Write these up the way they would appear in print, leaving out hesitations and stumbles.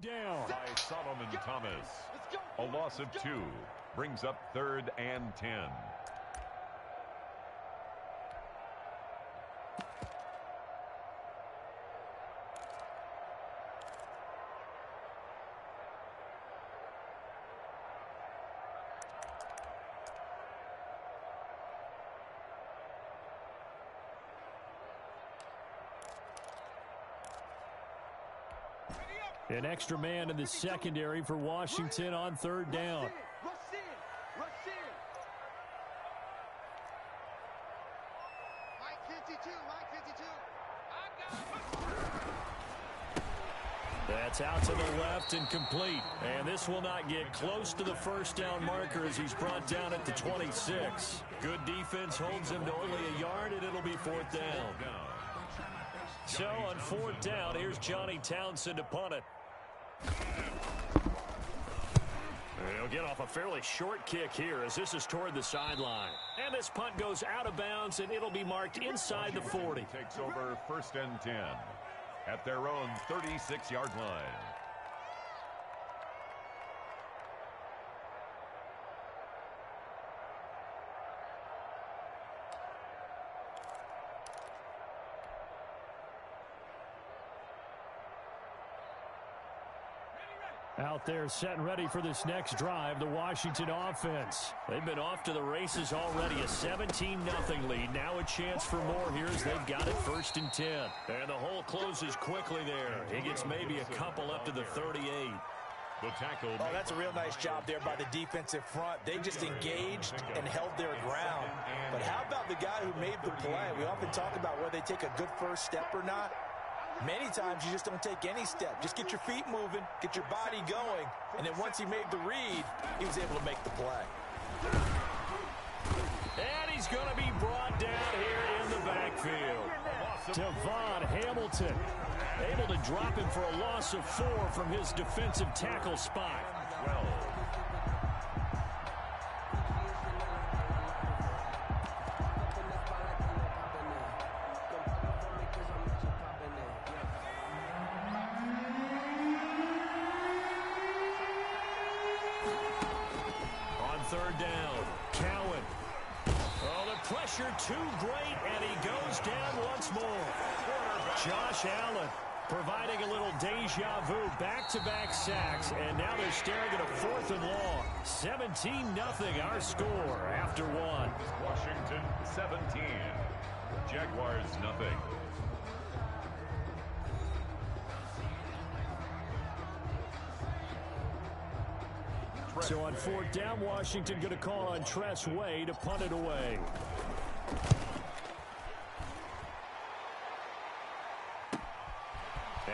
down. By Solomon Thomas. A loss of 2 brings up 3rd and 10. An extra man in the secondary for Washington on 3rd down. Rush in. Line 52. That's out to the left and complete. And this will not get close to the first down marker as he's brought down at the 26. Good defense holds him to only a yard, and it'll be 4th down. So on 4th down, here's Johnny Townsend to punt it. He'll get off a fairly short kick here as this is toward the sideline. And this punt goes out of bounds, and it'll be marked inside the 40. Takes over 1st and 10 at their own 36-yard line. Out there set and ready for this next drive, the Washington offense. They've been off to the races already, a 17-0 lead. Now a chance for more here as they've got it 1st and 10. And the hole closes quickly there. He gets maybe a couple up to the 38. The tackle. Oh, that's a real nice job there by the defensive front. They just engaged and held their ground. But how about the guy who made the play? We often talk about whether they take a good first step or not. Many times you just don't take any step. Just get your feet moving, get your body going, and then once he made the read, he was able to make the play. And he's going to be brought down here in the backfield. Devon Hamilton able to drop him for a loss of 4 from his defensive tackle spot. On 3rd down, Cowan. Oh, the pressure too great, and he goes down once more. Josh Allen providing a little deja vu, back-to-back sacks, and now they're staring at a 4th and long. 17-0 our score after 1. Washington 17. Jaguars nothing. So on 4th down, Washington going to call on Tress Way to punt it away.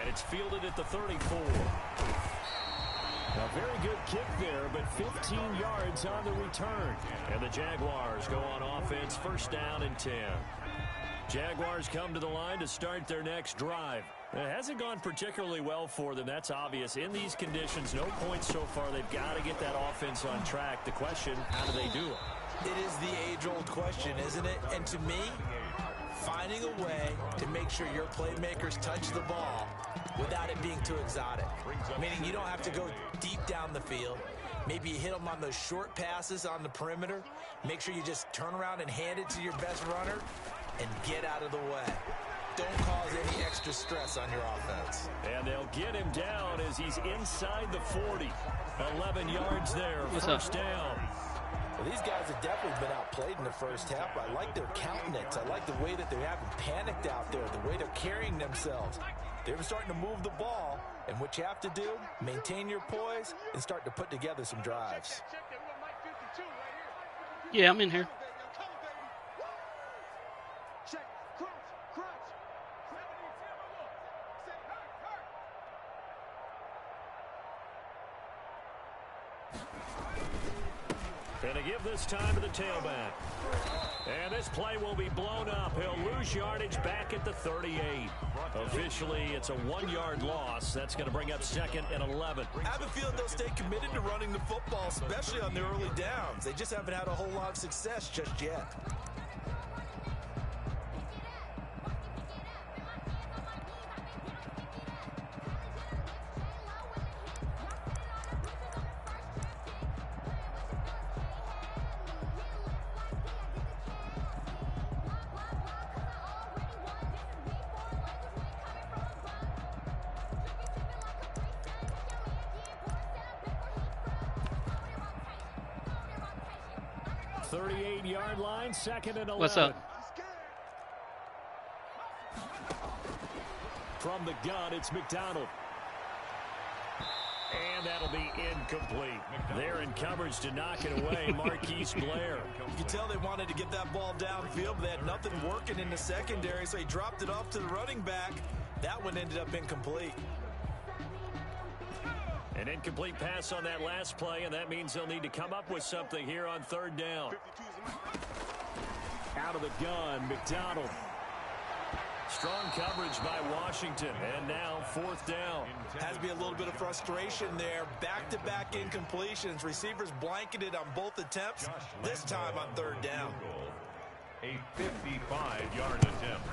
And it's fielded at the 34. A very good kick there, but 15 yards on the return. And the Jaguars go on offense, 1st down and 10. Jaguars come to the line to start their next drive. It hasn't gone particularly well for them. That's obvious. In these conditions, no points so far. They've got to get that offense on track. The question, how do they do it? It is the age-old question, isn't it? And to me, finding a way to make sure your playmakers touch the ball without it being too exotic. Meaning you don't have to go deep down the field. Maybe you hit them on those short passes on the perimeter. Make sure you just turn around and hand it to your best runner and get out of the way. Don't cause any extra stress on your offense. And they'll get him down as he's inside the 40. 11 yards there, 1st down. Well, these guys have definitely been outplayed in the first half. I like their countenance. I like the way that they haven't panicked out there, the way they're carrying themselves. They're starting to move the ball, and what you have to do, maintain your poise and start to put together some drives. Yeah, I'm in here. And to give this time to the tailback. And this play will be blown up. He'll lose yardage back at the 38. Officially, it's a 1-yard loss. That's going to bring up 2nd and 11. I have a feeling they'll stay committed to running the football, especially on the early downs. They just haven't had a whole lot of success just yet. 38-yard line, 2nd and 11. What's up? From the gun, it's McDonald. And that'll be incomplete. They're in coverage to knock it away, Marquise Blair. You can tell they wanted to get that ball downfield, but they had nothing working in the secondary, so he dropped it off to the running back. That one ended up incomplete. An incomplete pass on that last play, and that means they'll need to come up with something here on 3rd down. Out of the gun, McDonald. Strong coverage by Washington, and now 4th down. Has to be a little bit of frustration there. Back-to-back incompletions. Receivers blanketed on both attempts, this time on 3rd down. A 55-yard attempt.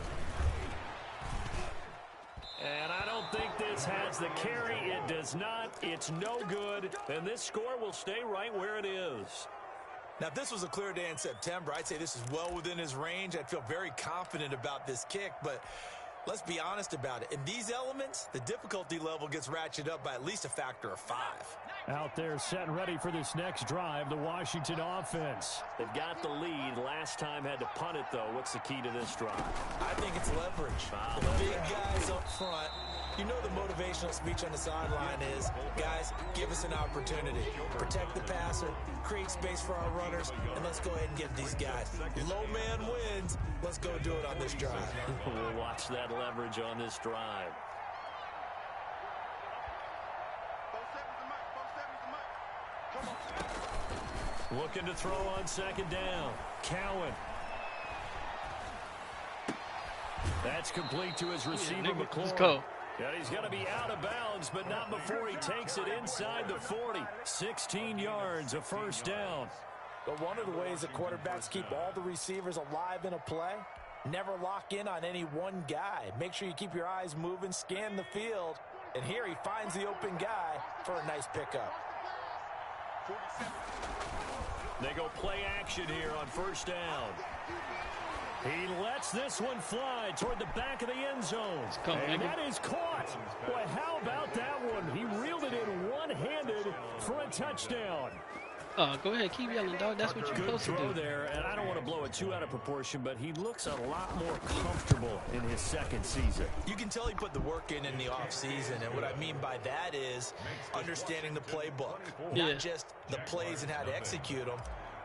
And I don't think this has the carry. It does not. It's no good, and this score will stay right where it is. Now, if this was a clear day in September, I'd say this is well within his range. I'd feel very confident about this kick, but let's be honest about it. In these elements, the difficulty level gets ratcheted up by at least a factor of 5. Out there set and ready for this next drive, the Washington offense. They've got the lead. Last time had to punt it, though. What's the key to this drive? I think it's leverage. The big guys up front. You know the motivational speech on the sideline is, guys, give us an opportunity. Protect the passer, create space for our runners, and let's go ahead and get these guys. Low man wins. Let's go do it on this drive. We'll watch that leverage on this drive. Looking to throw on 2nd down. Cowan. That's complete to his receiver, McClure. Let's go. And he's going to be out of bounds, but not before he takes it inside the 40. 16 yards, a 1st down. But one of the ways that quarterbacks keep all the receivers alive in a play, never lock in on any one guy. Make sure you keep your eyes moving, scan the field. And here he finds the open guy for a nice pickup. They go play action here on 1st down. He lets this one fly toward the back of the end zone. And that is caught. Boy, how about that one? He reeled it in one-handed for a touchdown. Go ahead, keep yelling, dog. That's what you're supposed to do. Good throw there, and I don't want to blow it too out of proportion, but he looks a lot more comfortable in his 2nd season. You can tell he put the work in the offseason, and what I mean by that is understanding the playbook. Not just the plays and how to execute them,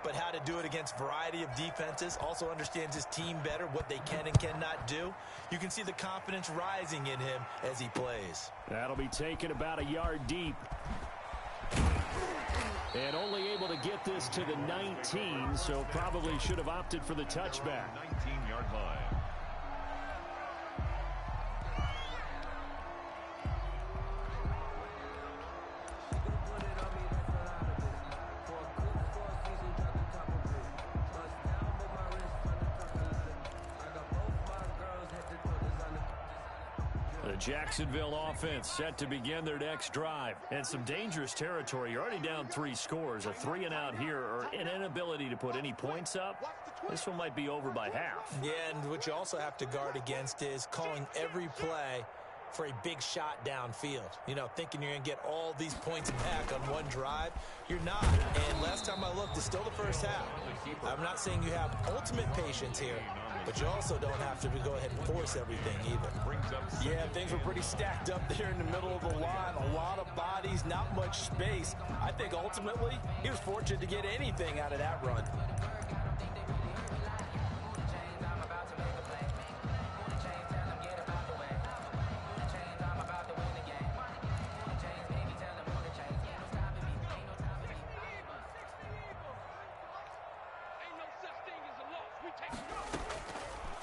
but how to do it against a variety of defenses. Also understands his team better, what they can and cannot do. You can see the confidence rising in him as he plays. That'll be taken about a yard deep. And only able to get this to the 19, so probably should have opted for the touchback. 19-yard line. The Jacksonville offense set to begin their next drive. And some dangerous territory. You're already down 3 scores. A 3-and-out here, or an inability to put any points up. This one might be over by half. Yeah, and what you also have to guard against is calling every play for a big shot downfield. You know, thinking you're going to get all these points back on one drive. You're not. And last time I looked, it's still the first half. I'm not saying you have ultimate patience here, but you also don't have to go ahead and force everything either. Yeah, things were pretty stacked up there in the middle of the line. A lot of bodies, not much space. I think ultimately he was fortunate to get anything out of that run.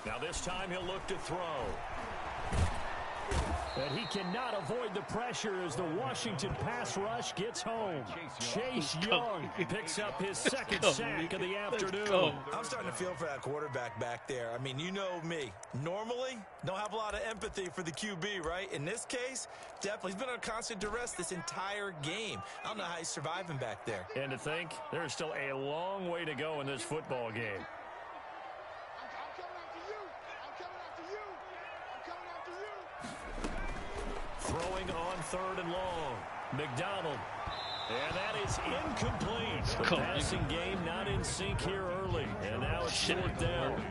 Now this time he'll look to throw. And he cannot avoid the pressure as the Washington pass rush gets home. Chase Young picks up his 2nd sack of the afternoon. I'm starting to feel for that quarterback back there. I mean, you know me. Normally, don't have a lot of empathy for the QB, right? In this case, definitely. He's been under constant duress this entire game. I don't know how he's surviving back there. And to think, there's still a long way to go in this football game. Throwing on 3rd and long. McDonald. And that is incomplete. The passing game not in sync here early. And now it's fourth down.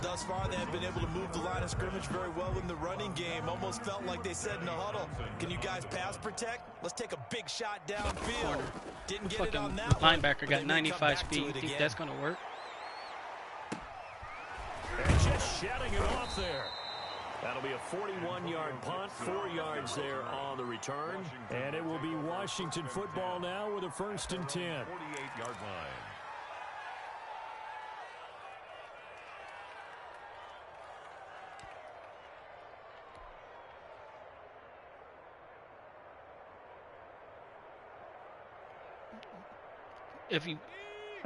Thus far, they have been able to move the line of scrimmage very well in the running game. Almost felt like they said in the huddle, can you guys pass protect? Let's take a big shot downfield. Didn't get it on that one. Linebacker got 95 speed. You think that's going to work? And just shutting it off there. That'll be a 41-yard punt, 4 yards there on the return. And it will be Washington football now with a 1st and 10. 48-yard line. If you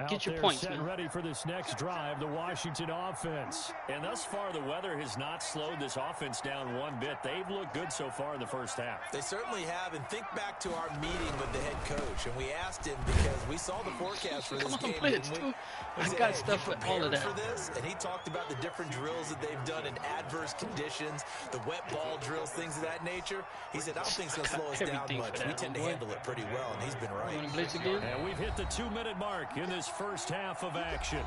get your points, man. Ready for this next drive, the Washington offense. And thus far, the weather has not slowed this offense down one bit. They've looked good so far in the first half. They certainly have. And think back to our meeting with the head coach. And we asked him because we saw the forecast for this game. I got stuff for all of that. For this, and he talked about the different drills that they've done in adverse conditions, the wet ball drills, things of that nature. He said, I don't think it's going to slow us down much. We tend to handle it pretty well, and he's been right. You want to blitz again? And we've hit the 2-minute mark in this first half of action.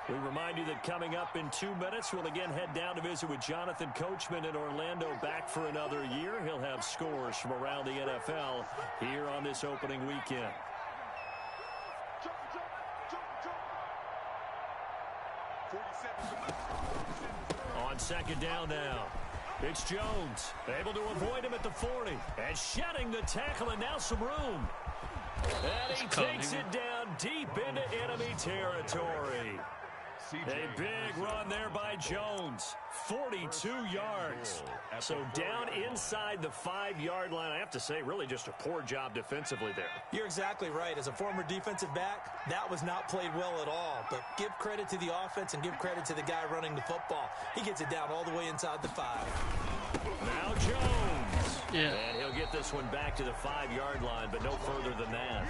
We remind you that coming up in 2 minutes, we'll again head down to visit with Jonathan Coachman in Orlando, back for another year. He'll have scores from around the NFL here on this opening weekend. On second down now. It's Jones, able to avoid him at the 40, and shedding the tackle, and now some room. And he takes it down deep into enemy territory. A big run there by Jones, 42 yards. So down inside the 5-yard line. I have to say, really just a poor job defensively there. You're exactly right. As a former defensive back, that was not played well at all. But give credit to the offense and give credit to the guy running the football. He gets it down all the way inside the 5. Now Jones. Yeah. And he'll get this one back to the 5-yard line, but no further than that.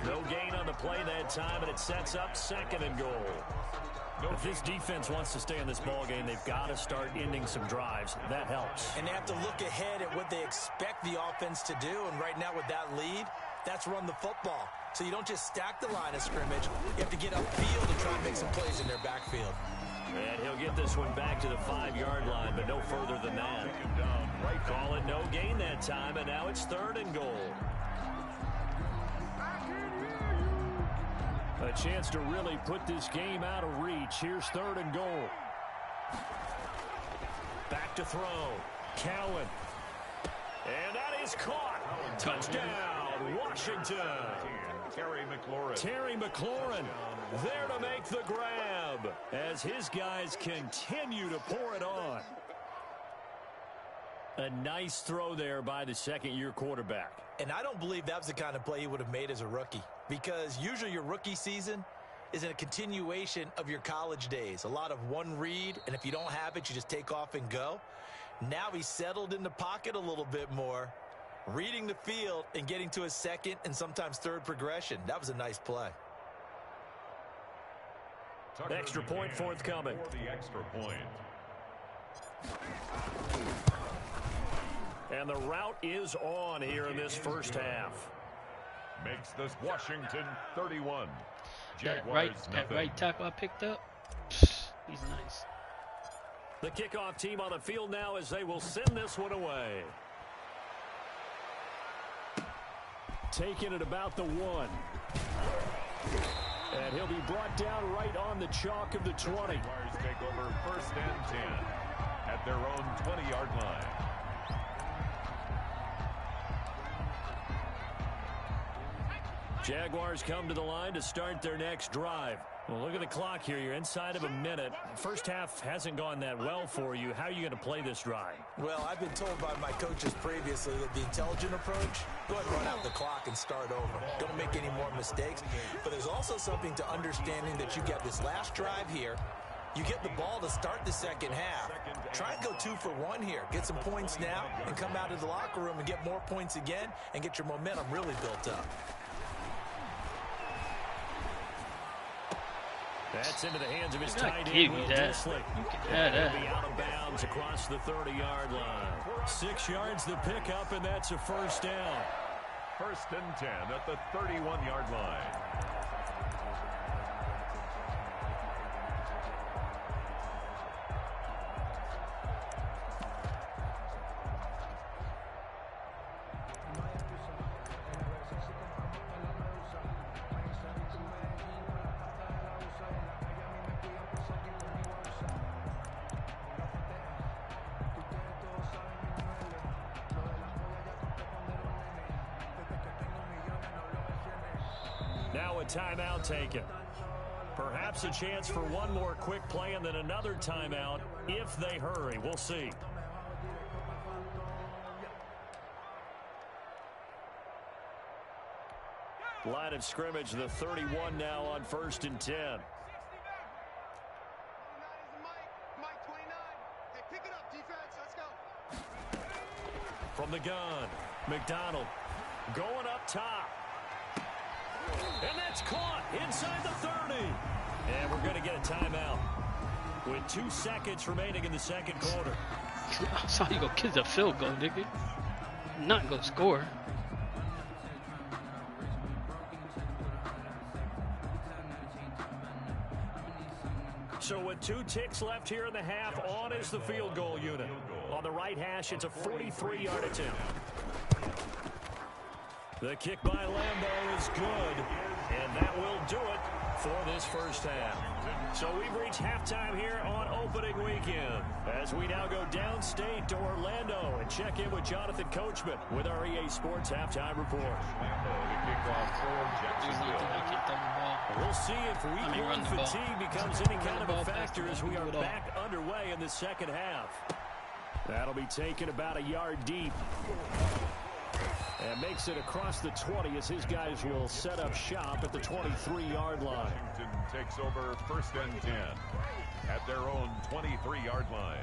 No gain on the play that time, and it sets up 2nd and goal. If this defense wants to stay in this ball game, they've got to start ending some drives. That helps. And they have to look ahead at what they expect the offense to do. And right now with that lead, that's run the football. So you don't just stack the line of scrimmage. You have to get upfield and try and make some plays in their backfield. And he'll get this one back to the 5-yard line, but no further than that. Call it no gain that time, and now it's 3rd and goal. A chance to really put this game out of reach. Here's 3rd and goal. Back to throw. Cowan. And that is caught. Touchdown, Washington. Terry McLaurin there to make the grab as his guys continue to pour it on. A nice throw there by the 2nd-year quarterback. And I don't believe that was the kind of play he would have made as a rookie, because usually your rookie season is a continuation of your college days. A lot of one read, and if you don't have it, you just take off and go. Now he's settled in the pocket a little bit more, reading the field and getting to his 2nd and sometimes 3rd progression. That was a nice play. Extra point forthcoming. The extra point. And the route is on here in this first half. Makes this Washington 31. That right tackle I picked up, he's nice. The kickoff team on the field now as they will send this one away. Taking it about the 1. And he'll be brought down right on the chalk of the 20. Jaguars take over 1st and 10 at their own 20-yard line. Jaguars come to the line to start their next drive. Well, look at the clock here. You're inside of a minute. First half hasn't gone that well for you. How are you going to play this drive? Well, I've been told by my coaches previously that the intelligent approach, go ahead and run out the clock and start over. Don't make any more mistakes. But there's also something to understanding that you get this last drive here. You get the ball to start the 2nd half. Try and go 2 for 1 here. Get some points now and come out of the locker room and get more points again and get your momentum really built up. That's into the hands of his I tight give end, you Will that. Dissly. You can have He'll that. be out of bounds across the 30-yard line. 6 yards the pickup, and that's a first down. 1st and 10 at the 31-yard line. Now a timeout taken. Perhaps a chance for one more quick play and then another timeout if they hurry. We'll see. Line of scrimmage, the 31 now on 1st and 10. Mike 29. Hey, pick it up, defense. Let's go. From the gun, McDonald going up top. And that's caught inside the 30. And we're going to get a timeout with 2 seconds remaining in the second quarter. I saw you go kick a field goal, nigga. Not go score. So with 2 ticks left here in the half, on is the field goal unit. On the right hash, it's a 43-yard attempt. The kick by Lambo is good, and that will do it for this first half. So we've reached halftime here on opening weekend as we now go downstate to Orlando and check in with Jonathan Coachman with our EA Sports halftime report. We'll see if week one fatigue becomes any kind of a factor as we are back underway in the second half. That'll be taken about a yard deep. And makes it across the 20 as his guys will set up shop at the 23-yard line. Washington takes over 1st and 10 at their own 23-yard line.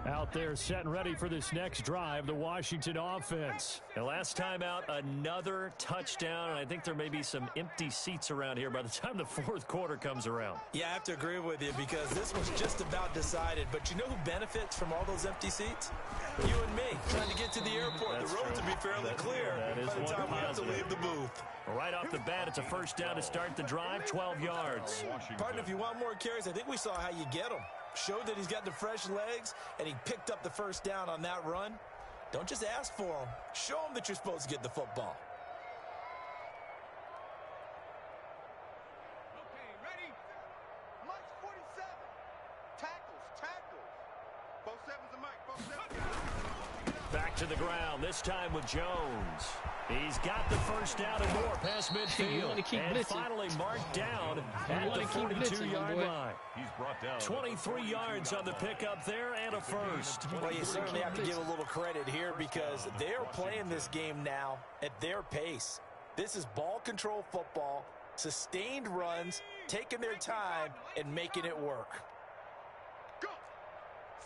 Out there set and ready for this next drive, the Washington offense. And last time out, another touchdown, and I think there may be some empty seats around here by the time the 4th quarter comes around. Yeah, I have to agree with you because this was just about decided. But you know who benefits from all those empty seats? You and me, trying to get to the airport. That's the roads true. will be fairly clear That is by the one time we have to positive. leave the booth. Right off the bat, it's a first down to start the drive, 12 yards. Partner, if you want more carries, I think we saw how you get them. Showed that he's got the fresh legs, and he picked up the first down on that run. Don't just ask for him. Show him that you're supposed to get the football. Okay, ready? Mike's 47. Tackles. Both sevens and Mike. Both sevens. Back to the ground, this time with Jones. He's got the first down and more past You midfield. wanna keep And blitzing. finally marked down at wanna the keep blitzing, 42-yard boy. line. He's brought down 23 yards on the pickup there and a first. Well, you certainly have to give a little credit here because they're playing this game now at their pace. This is ball control football, sustained runs, taking their time, and making it work. Go.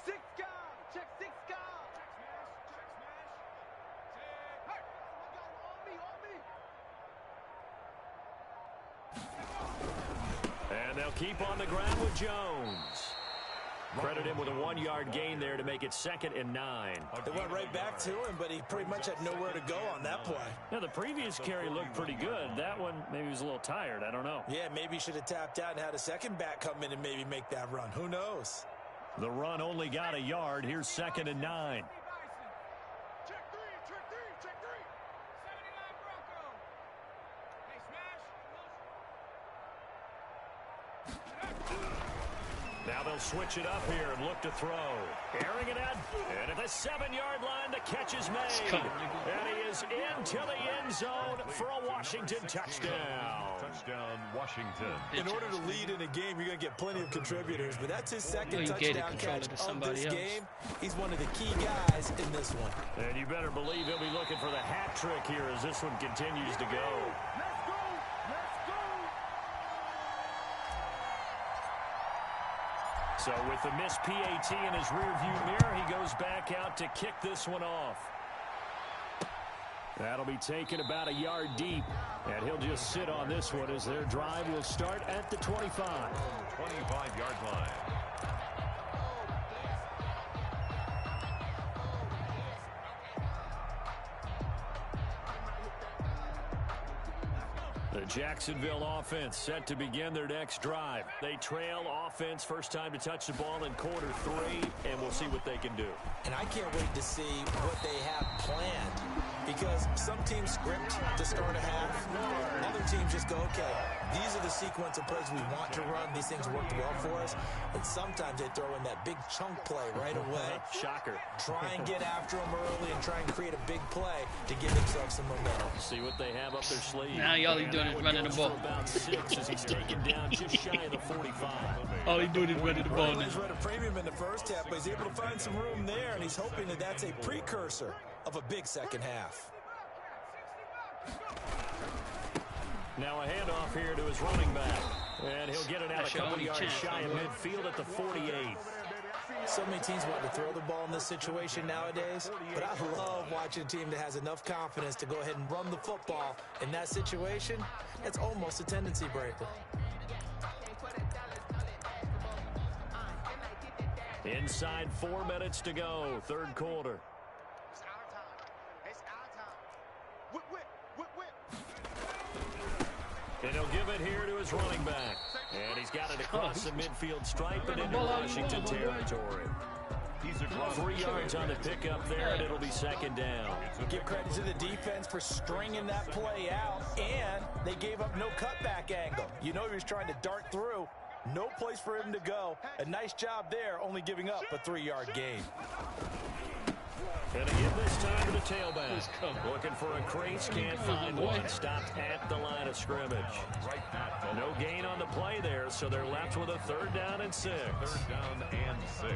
6 guys. Check 6 guys. Hey, on me. And they'll keep on the ground with Jones. Credit him with a 1-yard gain there to make it 2nd and 9. They went right back to him, but he pretty much had nowhere to go on that play. Now, the previous carry looked pretty good. That one, maybe he was a little tired. I don't know. Yeah, maybe he should have tapped out and had a second back come in and maybe make that run. Who knows? The run only got a yard. Here's 2nd and 9. Check 3. 79 Bronco. Hey, smash. Now they'll switch it up here and look to throw. Airing it out. And at the 7-yard line, the catch is made. And he is into the end zone for a Washington touchdown. Touchdown, Washington. In order to lead in a game, you're going to get plenty of contributors, but that's his second touchdown catch of this game. He's one of the key guys in this one. And you better believe he'll be looking for the hat trick here as this one continues to go. So with the missed PAT in his rearview mirror, he goes back out to kick this one off. That'll be taken about a yard deep, and he'll just sit on this one as their drive will start at the 25. 25-yard line. The Jacksonville offense set to begin their next drive. They trail offense, first time to touch the ball in quarter 3, and we'll see what they can do. And I can't wait to see what they have planned, because some teams script to start a half. Other teams just go, okay, these are the sequence of plays we want to run. These things worked well for us. And sometimes they throw in that big chunk play right away. Shocker. Try and get after them early and try and create a big play to give themselves some momentum. See what they have up their sleeve. Now all he's doing is running the ball. About 6 as he's taken down just shy of the 45. All he's doing is running the ball now. He's run a premium in the first half, but he's able to find some room there, and he's hoping that that's a precursor of a big second half. Now a handoff here to his running back. And he'll get it out a couple yards shy of midfield at the 48. So many teams want to throw the ball in this situation nowadays, but I love watching a team that has enough confidence to go ahead and run the football. In that situation, that's almost a tendency breaker. Inside 4 minutes to go, third quarter. It's our time. It's our time. Whip, whip, whip, whip. And he'll give it here to his running back. And he's got it across the midfield stripe and into Washington territory. He's across 3 yards on the pickup there, and it'll be second down. Give credit to the defense for stringing that play out, and they gave up no cutback angle. You know he was trying to dart through. No place for him to go. A nice job there, only giving up a 3-yard gain. And again this time to the tailback. Looking for a crease, can't find one. Stopped at the line of scrimmage. No gain on the play there, so they're left with a 3rd down and 6. 3rd down and 6.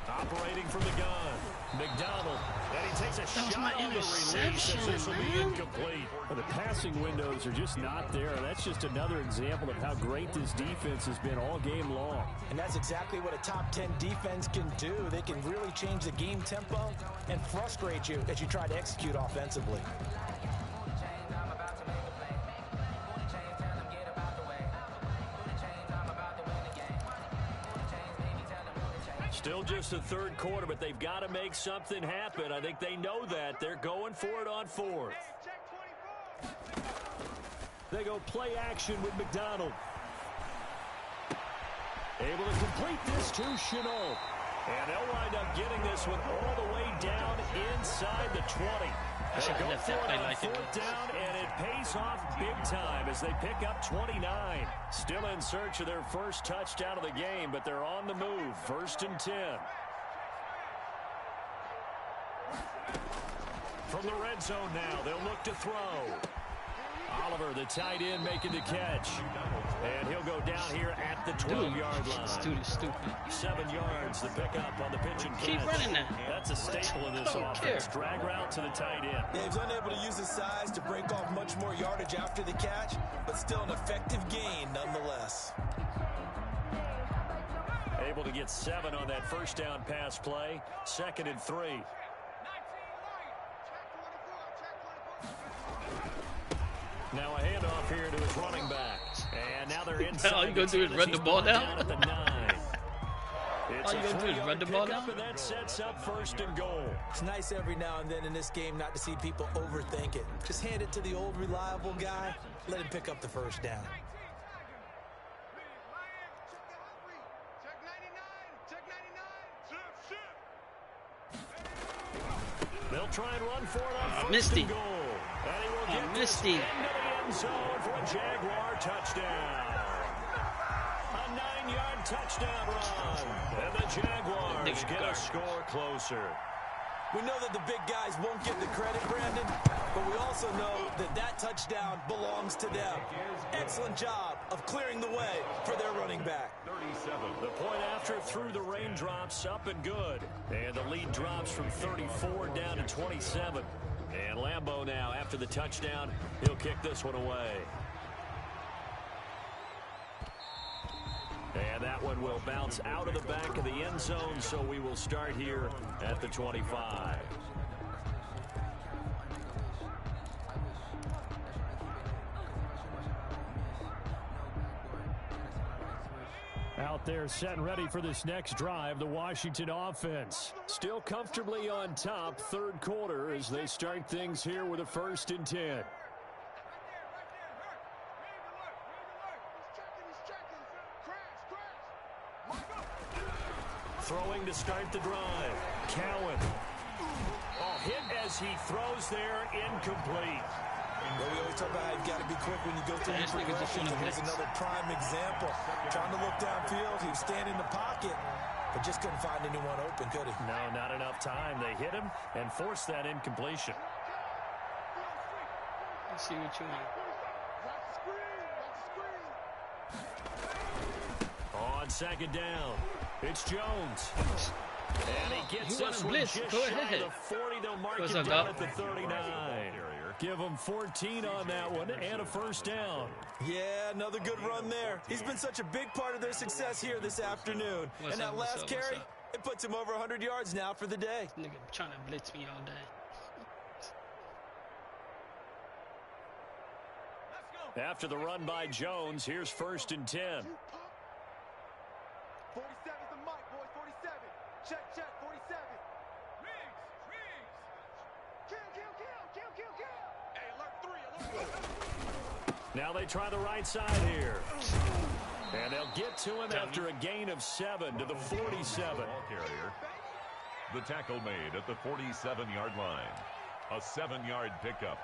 Operating from the gun, McDonald, and he takes a shot on the release as this will be incomplete. Well, the passing windows are just not there. That's just another example of how great this defense has been all game long. And that's exactly what a top 10 defense can do. They can really change the game tempo and frustrate you as you try to execute offensively. Still just the third quarter, but they've got to make something happen. I think they know that. They're going for it on 4th. They go play action with McDonald. Able to complete this to Shenault. And they'll wind up getting this one all the way down inside the 20. They go for it on 4th down, and it pays off big time as they pick up 29. Still in search of their first touchdown of the game, but they're on the move. 1st and 10. From the red zone now, they'll look to throw. Oliver, the tight end, making the catch. And he'll go down here at the 12-yard line. This dude is stupid. 7 yards, the pickup on the pitch and catch. Keep running that. That's a staple in this offense. Drag route to the tight end. Yeah, he's unable to use his size to break off much more yardage after the catch, but still an effective gain nonetheless. Able to get 7 on that first down pass play. 2nd and 3. Now a handoff here to his running back. And now they're inside. All you gonna do is run the ball down? At the 9. It's All you a gonna do is 3-yard run the ball pickup, now? and that sets up 1st and goal. It's nice every now and then in this game not to see people overthink it. Just hand it to the old reliable guy. Let him pick up the 1st down. Check 99. Check 99. They'll try and run for it on 1st Misty. and goal. And he will get this Misty. into the end zone for a Jaguar touchdown. A 9-yard touchdown run. And the Jaguars get a score closer. We know that the big guys won't get the credit, Brandon, but we also know that that touchdown belongs to them. Excellent job of clearing the way for their running back. 37. The point after through the raindrops, up and good. And the lead drops from 34 down to 27. And Lambeau now, after the touchdown, he'll kick this one away. And that one will bounce out of the back of the end zone, so we will start here at the 25. Out there set and ready for this next drive, the Washington offense. Still comfortably on top, 3rd quarter, as they start things here with a 1st and 10. Throwing to start the drive. Cowan. Oh, hit as he throws there, incomplete. Well, we always talk about how you've got to be quick when you go through your This nigga just progressions, and wanna here's blitz. another prime example. Trying to look downfield, he was standing in the pocket, but just couldn't find anyone open, could he? No, not enough time. They hit him and forced that incompletion. Let's see what you want. On 2nd down, it's Jones. And he gets You want this to one blitz? just Go shy ahead. of the 40. They'll mark What's it up, down Doc? at the 39. Give him 14 on that one and a 1st down. Yeah, another good run there. He's been such a big part of their success here this afternoon. What's and up, that what's last up, carry, what's up? it puts him over 100 yards now for the day. Nigga trying to blitz me all day. After the run by Jones, here's 1st and 10. 47's the mic, boys. 47. Check, 47. Kill. Hey, alert 3. Now they try the right side here. And they'll get to him after a gain of 7 to the 47. Ball carrier. The tackle made at the 47-yard line. A 7-yard pickup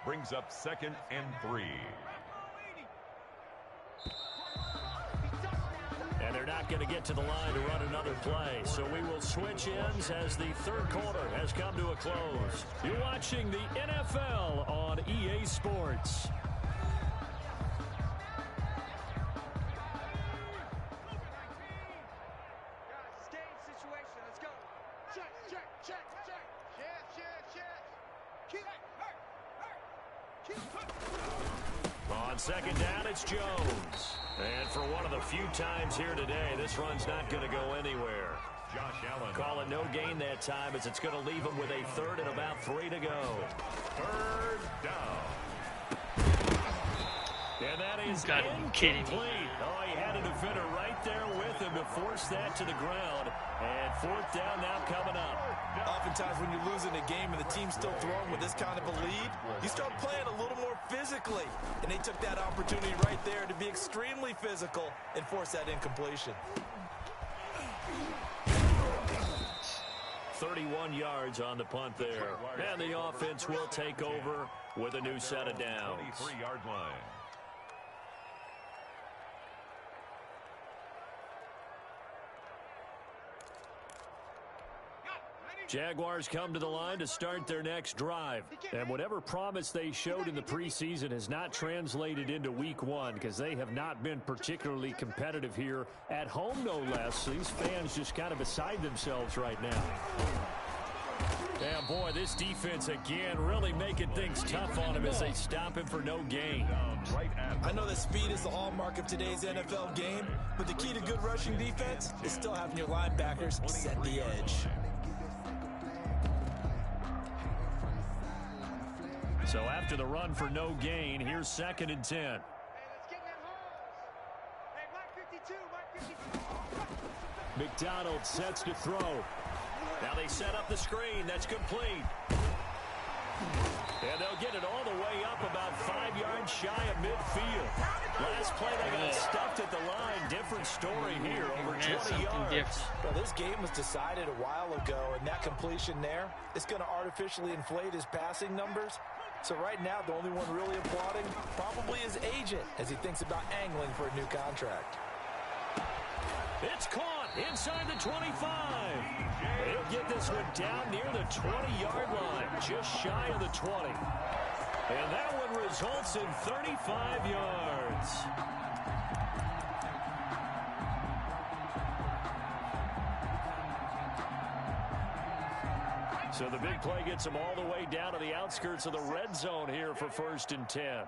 brings up 2nd and 3. And they're not going to get to the line to run another play. So we will switch ends as the 3rd quarter has come to a close. You're watching the NFL on EA Sports. On 2nd down, it's Jones. And for one of the few times here today, this run's not going to go anywhere. Josh Allen. Call it no gain that time, as it's going to leave him with a 3rd and about 3 to go. 3rd down. And that is gotta be kidding me. incomplete. Oh, he had a defender right there with him to force that to the ground. And 4th down now coming up. Oftentimes when you're losing a game and the team's still throwing with this kind of a lead, you start playing a little more physically. And they took that opportunity right there to be extremely physical and force that incompletion. 31 yards on the punt there. And the offense will take over with a new set of downs. 23-yard line. Jaguars come to the line to start their next drive. And whatever promise they showed in the preseason has not translated into week 1, because they have not been particularly competitive here at home, no less. These fans just kind of beside themselves right now. Yeah, boy, this defense again really making things tough on him as they stop him for no gain. I know that speed is the hallmark of today's NFL game, but the key to good rushing defense is still having your linebackers set the edge. So after the run for no gain, here's 2nd and 10. Hey, let's get that hose. Hey, Mike 52, Mike 52. McDonald sets to throw. Now they set up the screen. That's complete. And they'll get it all the way up about 5 yards shy of midfield. Last play, they got stuffed at the line. Different story here, over 20 yards. Well, this game was decided a while ago, and that completion there is going to artificially inflate his passing numbers. So right now, the only one really applauding probably his agent as he thinks about angling for a new contract. It's caught inside the 25. He'll get this one down near the 20-yard line, just shy of the 20. And that one results in 35 yards. So the big play gets them all the way down to the outskirts of the red zone here for 1st and 10.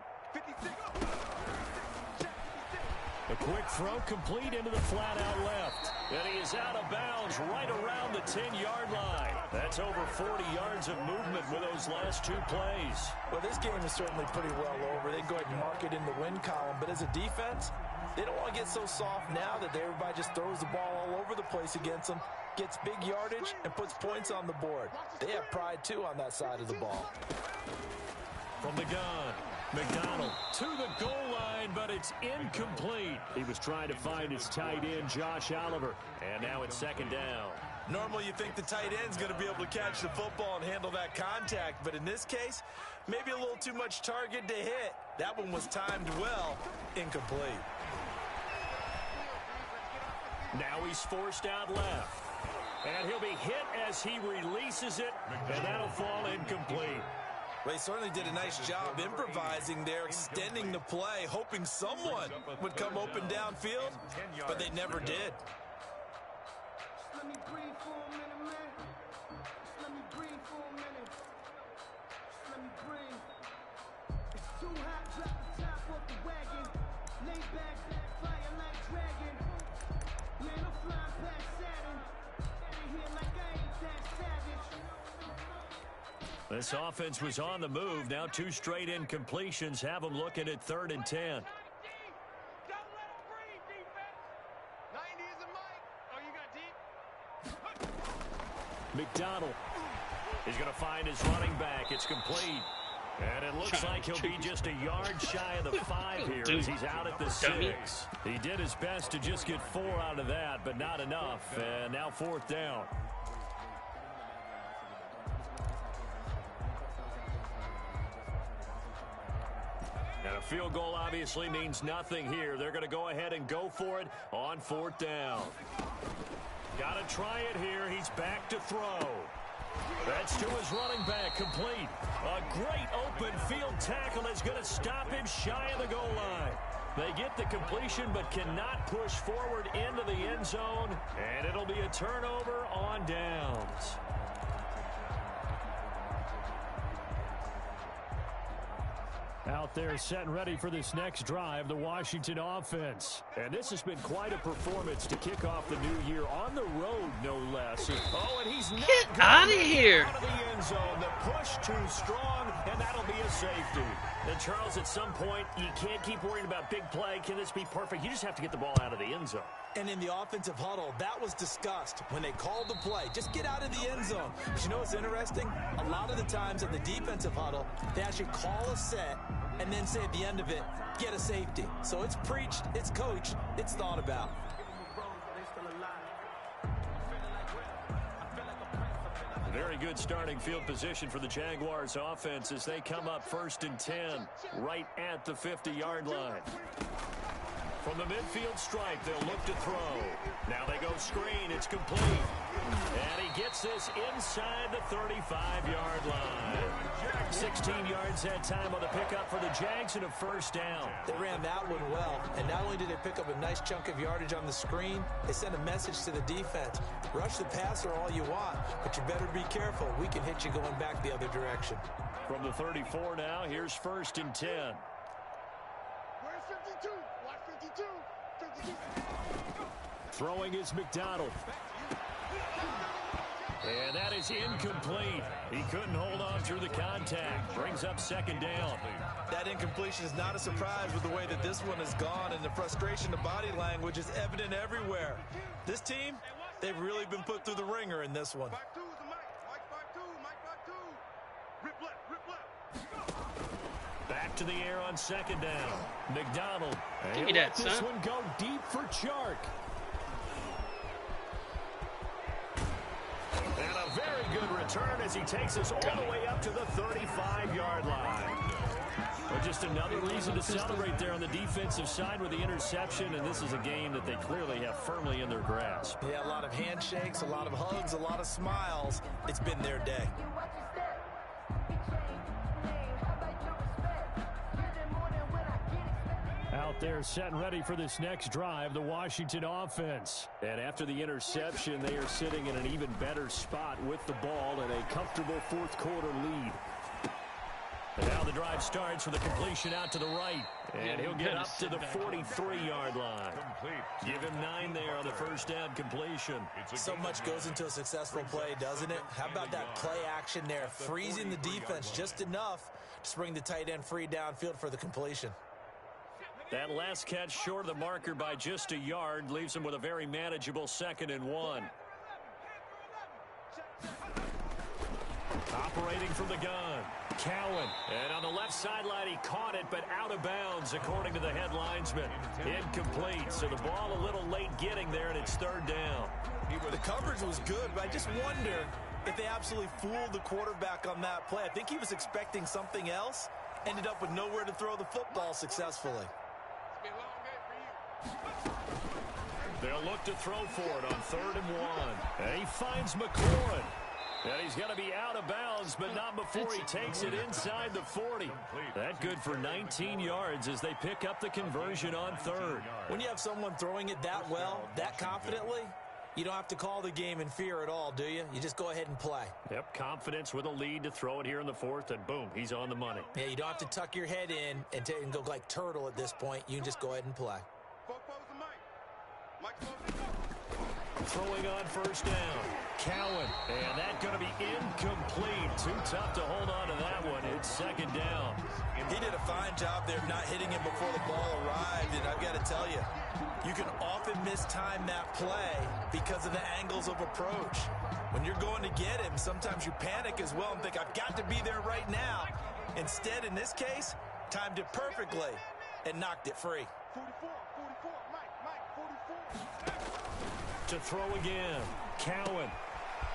A quick throw complete into the flat out left. And he is out of bounds right around the 10-yard line. That's over 40 yards of movement with those last 2 plays. Well, this game is certainly pretty well over. They go ahead and mark it in the win column. But as a defense, they don't want to get so soft now that everybody just throws the ball all over the place against them, gets big yardage, and puts points on the board. They have pride, too, on that side of the ball. From the gun, McDonald to the goal line, but it's incomplete. He was trying to find his tight end, Josh Oliver. And now it's 2nd down. Normally you think the tight end's going to be able to catch the football and handle that contact, but in this case, maybe a little too much target to hit. That one was timed well, incomplete. Now he's forced out left. And he'll be hit as he releases it, and that'll fall incomplete. Well, he certainly did a nice job improvising there, extending the play, hoping someone would come open downfield, but they never did. Let me breathe for a minute, man. Let me breathe for a minute. Let me breathe. It's too hot, drop the top off the wagon. Lay back, fire like dragon. Man, I'm flying past Saturn. Out of here like I ain't that savage. This offense was on the move. Now 2 straight incompletions have them looking at 3rd and 10. McDonald. He's going to find his running back. It's complete. And it looks like he'll be just a yard shy of the 5 here as he's out at the 6. He did his best to just get 4 out of that, but not enough. And now 4th down. And a field goal obviously means nothing here. They're going to go ahead and go for it on 4th down. Got to try it here. He's back to throw. That's to his running back, complete. A great open field tackle is going to stop him shy of the goal line. They get the completion but cannot push forward into the end zone, and it'll be a turnover on downs. Out there set and ready for this next drive, the Washington offense. And this has been quite a performance to kick off the new year on the road, no less. Oh, and he's not Get out of here. Out of the end zone. The push too strong, and that'll be a safety. And Charles, at some point, you can't keep worrying about big play. Can this be perfect? You just have to get the ball out of the end zone. And in the offensive huddle, that was discussed when they called the play. Just get out of the end zone. But you know what's interesting? A lot of the times in the defensive huddle, they actually call a set and then say at the end of it, get a safety. So it's preached, it's coached, it's thought about. Very good starting field position for the Jaguars offense as they come up 1st and 10 right at the 50-yard line. From the midfield stripe, they'll look to throw. Now they go screen. It's complete. And he gets this inside the 35-yard line. 16 yards that time on the pickup for the Jags and a 1st down. They ran that one well, and not only did they pick up a nice chunk of yardage on the screen, they sent a message to the defense. Rush the passer all you want, but you better be careful. We can hit you going back the other direction. From the 34 now, here's 1st and 10. Where's 52? Watch 52. 52. Throwing is McDonald. And that is incomplete. He couldn't hold on through the contact. Brings up 2nd down. That incompletion is not a surprise with the way that this one has gone, and the frustration of body language is evident everywhere. This team, They've really been put through the ringer in this one. 5-2 is the Mike. Mike 5-2. Mike 5-2. Rip left. Rip left. Back to the air on second down. McDonald. Give me that, This son. one go deep for Chark. And a very good return as he takes us all the way up to the 35-yard line. But just another reason to celebrate there on the defensive side with the interception, and this is a game that they clearly have firmly in their grasp. Yeah, a lot of handshakes, a lot of hugs, a lot of smiles. It's been their day. Out there set and ready for this next drive, the Washington offense. And after the interception, they are sitting in an even better spot with the ball and a comfortable fourth quarter lead. And now the drive starts with a completion out to the right. And he'll get up to the 43-yard line. Give him 9 there on the first down completion. So much goes into a successful play, doesn't it? How about that play action there, freezing the defense just enough to spring the tight end free downfield for the completion. That last catch short of the marker by just a yard leaves him with a very manageable 2nd and 1. Operating from the gun, Cowan. And on the left sideline, he caught it, but out of bounds, according to the head linesman. Incomplete, so the ball a little late getting there, and it's 3rd down. The coverage was good, but I just wonder if they absolutely fooled the quarterback on that play. I think he was expecting something else, ended up with nowhere to throw the football successfully. They'll look to throw for it on 3rd and 1. And he finds McLaurin. And he's going to be out of bounds, but not before he takes it inside the 40. That good for 19 yards as they pick up the conversion on 3rd. When you have someone throwing it that well, that confidently, you don't have to call the game in fear at all, do you? You just go ahead and play. Yep, confidence with a lead to throw it here in the 4th, and boom, he's on the money. Yeah, you don't have to tuck your head in and go like turtle at this point. You can just go ahead and play. Throwing on 1st down, Cowan, and that's going to be incomplete. Too tough to hold on to that one. It's 2nd down. He did a fine job there of not hitting him before the ball arrived, and I've got to tell you, you can often mistime that play because of the angles of approach. When you're going to get him, sometimes you panic as well and think, I've got to be there right now. Instead, in this case, timed it perfectly and knocked it free. 44, Mike, 44. To throw again, Cowan.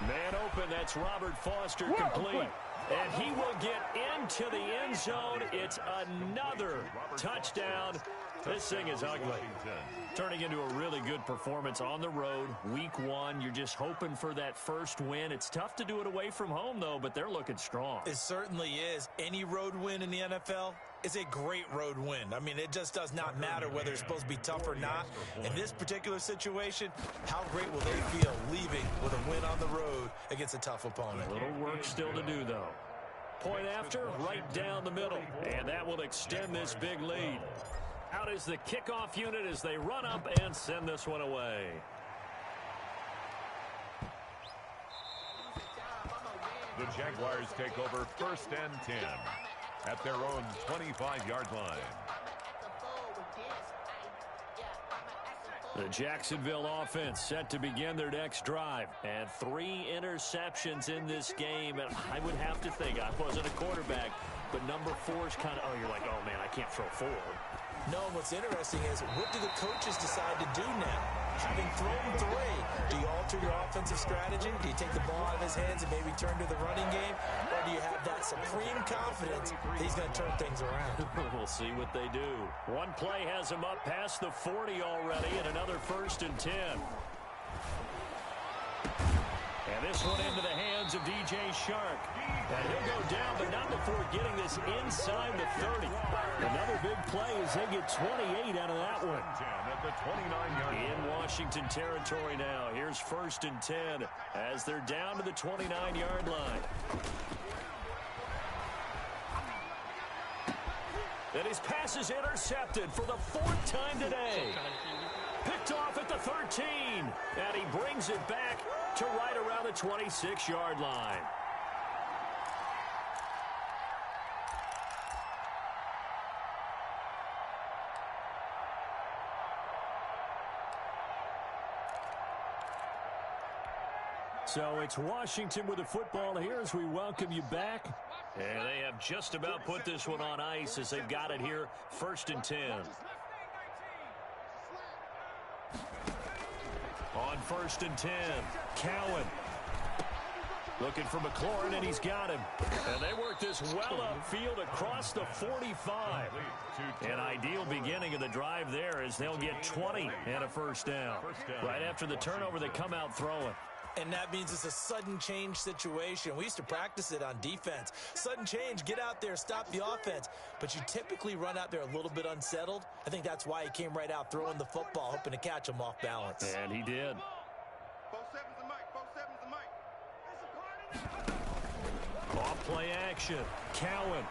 Man open, that's Robert Foster complete. And he will get into the end zone. It's another touchdown. This thing is ugly. Turning into a really good performance on the road. Week 1, you're just hoping for that first win. It's tough to do it away from home, though, but they're looking strong. It certainly is. Any road win in the NFL is a great road win. I mean, it just does not matter whether it's supposed to be tough or not. In this particular situation, how great will they feel leaving with a win on the road against a tough opponent? A little work still to do, though. Point after, right down the middle. And that will extend this big lead. Out is the kickoff unit as they run up and send this one away. The Jaguars take over 1st and 10 at their own 25-yard line. The Jacksonville offense set to begin their next drive. And 3 interceptions in this game. And I would have to think, I wasn't a quarterback, but number 4 is kind of, oh, you're like, oh, man, I can't throw 4. No, what's interesting is what do the coaches decide to do now? Having thrown 3, do you alter your offensive strategy? Do you take the ball out of his hands and maybe turn to the running game? Or do you have that supreme confidence that he's going to turn things around? We'll see what they do. One play has him up past the 40 already, and another 1st and 10. And this one into the hands of DJ Chark. And he'll go down, but not before getting this inside the 30. Another big play as they get 28 out of that one. At the 29-yard line. In Washington territory now. Here's 1st and 10 as they're down to the 29-yard line. And his pass is intercepted for the 4th time today. Picked off at the 13. And he brings it back to right around the 26-yard line. So it's Washington with the football here as we welcome you back. And they have just about put this one on ice as they've got it here, 1st and 10. On 1st and 10, Cowan. Looking for McLaurin, and he's got him. And they work this well upfield across the 45. An ideal beginning of the drive there as they'll get 20 and a first down. Right after the turnover, they come out throwing. And that means it's a sudden change situation. We used to practice it on defense. Sudden change, get out there, stop the offense. But you typically run out there a little bit unsettled. I think that's why he came right out throwing the football, hoping to catch him off balance. And he did. 4-7's the mic. 4-7's the mic. Off play action. Cowan.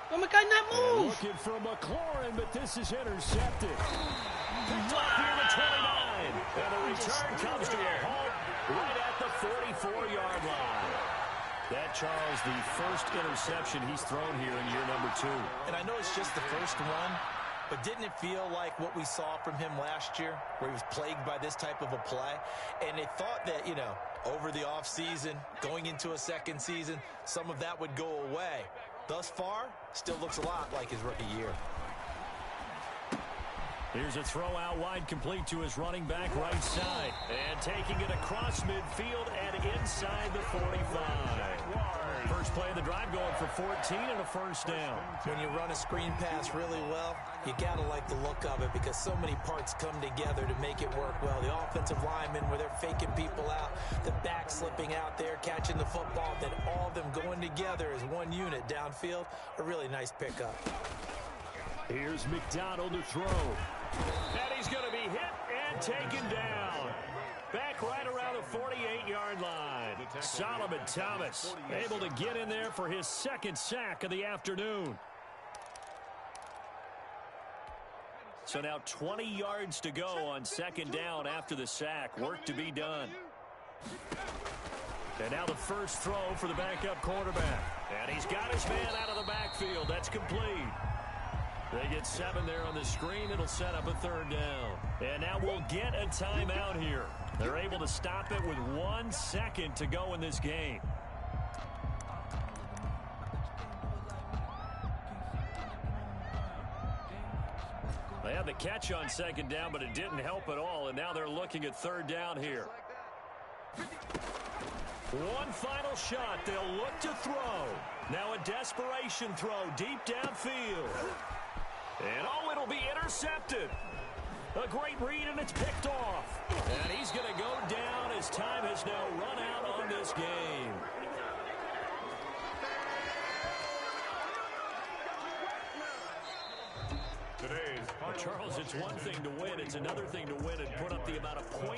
Oh my God, not And move! looking for McLaurin, but this is intercepted. Picked up near the 29. And the return comes to a halt right at the 44-yard line. That, Charles, the first interception he's thrown here in year number 2. And I know it's just the first one, but didn't it feel like what we saw from him last year, where he was plagued by this type of a play? And they thought that, over the offseason, going into a second season, some of that would go away. Thus far, still looks a lot like his rookie year. Here's a throw out wide, complete to his running back right side. And taking it across midfield and inside the 45. First play of the drive going for 14 and a first down. When you run a screen pass really well, you got to like the look of it because so many parts come together to make it work well. The offensive linemen where they're faking people out, the back slipping out there, catching the football, then all of them going together as one unit downfield. A really nice pickup. Here's McDonald to throw. And he's going to be hit and taken down. Back right around the 48-yard line. Solomon Thomas able to get in there for his second sack of the afternoon. So now 20 yards to go on second down after the sack. Work to be done. And now the first throw for the backup quarterback. And he's got his man out of the backfield. That's complete. They get 7 there on the screen. It'll set up a third down. And now we'll get a timeout here. They're able to stop it with 1 second to go in this game. They had the catch on second down, but it didn't help at all. And now they're looking at third down here. One final shot. They'll look to throw. Now a desperation throw deep downfield. And it'll be intercepted. A great read, and it's picked off. And he's going to go down as time has now run out on this game. Well, Charles, it's one thing to win. It's another thing to win and put up the amount of points.